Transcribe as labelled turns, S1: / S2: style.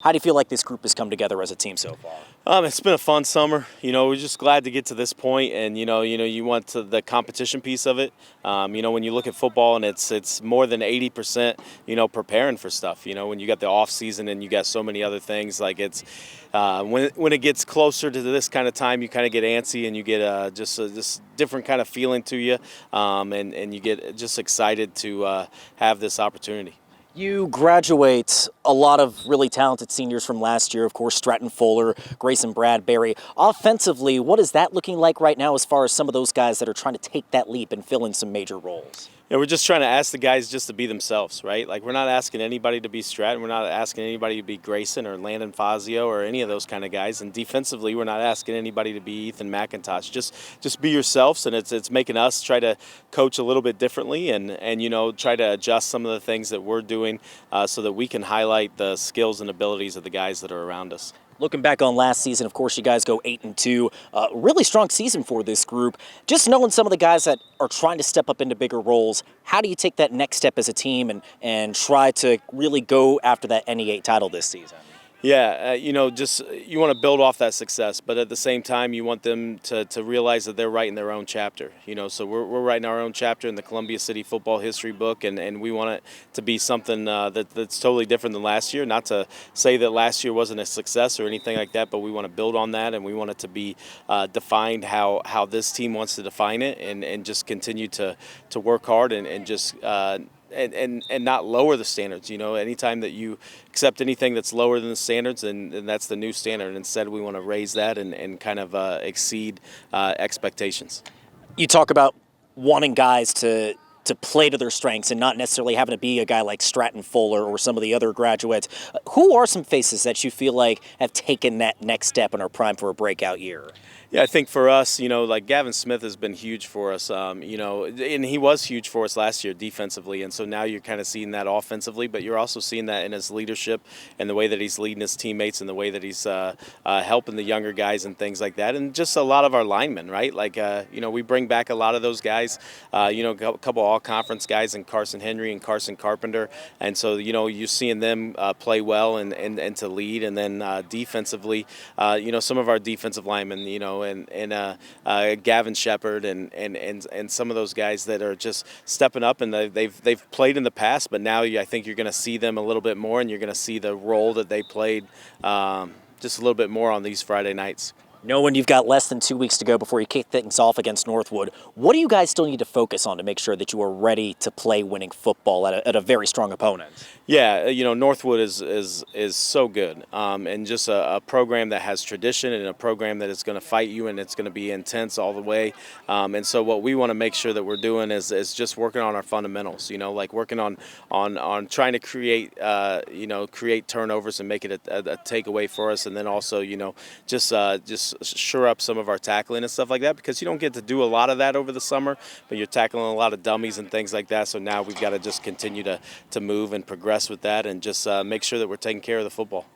S1: How do you feel like this group has come together as a team so far?
S2: It's been a fun summer. We're just glad to get to this point, and you want the competition piece of it. When you look at football, and it's more than 80%, preparing for stuff. When you got the off season and you got so many other things, like it's when it gets closer to this kind of time, you kind of get antsy and you get this different kind of feeling to you, and you get just excited to have this opportunity.
S1: You graduate a lot of really talented seniors from last year, of course, Stratton Fuller, Grayson Bradbury. Offensively, what is that looking like right now as far as some of those guys that are trying to take that leap and fill in some major roles?
S2: Yeah, we're just trying to ask the guys just to be themselves, right? Like, we're not asking anybody to be Stratton. We're not asking anybody to be Grayson or Landon Fazio or any of those kind of guys. And defensively, we're not asking anybody to be Ethan McIntosh. Just be yourselves, and it's making us try to coach a little bit differently and try to adjust some of the things that we're doing so that we can highlight the skills and abilities of the guys that are around us.
S1: Looking back on last season, of course, you guys go 8-2. Really strong season for this group. Just knowing some of the guys that are trying to step up into bigger roles, how do you take that next step as a team and try to really go after that NE8 title this season?
S2: Yeah, just you want to build off that success, but at the same time, you want them to realize that they're writing their own chapter. So we're writing our own chapter in the Columbia City football history book, and we want it to be something that's totally different than last year. Not to say that last year wasn't a success or anything like that, but we want to build on that, and we want it to be defined how this team wants to define it, and just continue to work hard and just. And not lower the standards. Anytime that you accept anything that's lower than the standards, then that's the new standard. Instead, we want to raise that and kind of exceed expectations.
S1: You talk about wanting guys to play to their strengths and not necessarily having to be a guy like Stratton Fuller or some of the other graduates. Who are some faces that you feel like have taken that next step and are primed for a breakout year?
S2: Yeah, I think for us, like Gavin Smith has been huge for us, and he was huge for us last year defensively, and so now you're kind of seeing that offensively, but you're also seeing that in his leadership and the way that he's leading his teammates and the way that he's helping the younger guys and things like that, and just a lot of our linemen, right? Like, we bring back a lot of those guys, a couple all-conference guys in Carson Henry and Carson Carpenter, and so, you're seeing them play well and to lead, and then defensively, some of our defensive linemen, and Gavin Shepard and some of those guys that are just stepping up, and they've played in the past, but now I think you're going to see them a little bit more, and you're going to see the role that they played just a little bit more on these Friday nights.
S1: Knowing you've got less than 2 weeks to go before you kick things off against Northwood, what do you guys still need to focus on to make sure that you are ready to play winning football at a very strong opponent?
S2: Yeah, Northwood is so good, and just a program that has tradition and a program that is going to fight you, and it's going to be intense all the way. And so what we want to make sure that we're doing is just working on our fundamentals. Like working on trying to create turnovers and make it a takeaway for us, and then also just shore up some of our tackling and stuff like that, because you don't get to do a lot of that over the summer, but you're tackling a lot of dummies and things like that. So now we've got to just continue to move and progress with that, and just make sure that we're taking care of the football.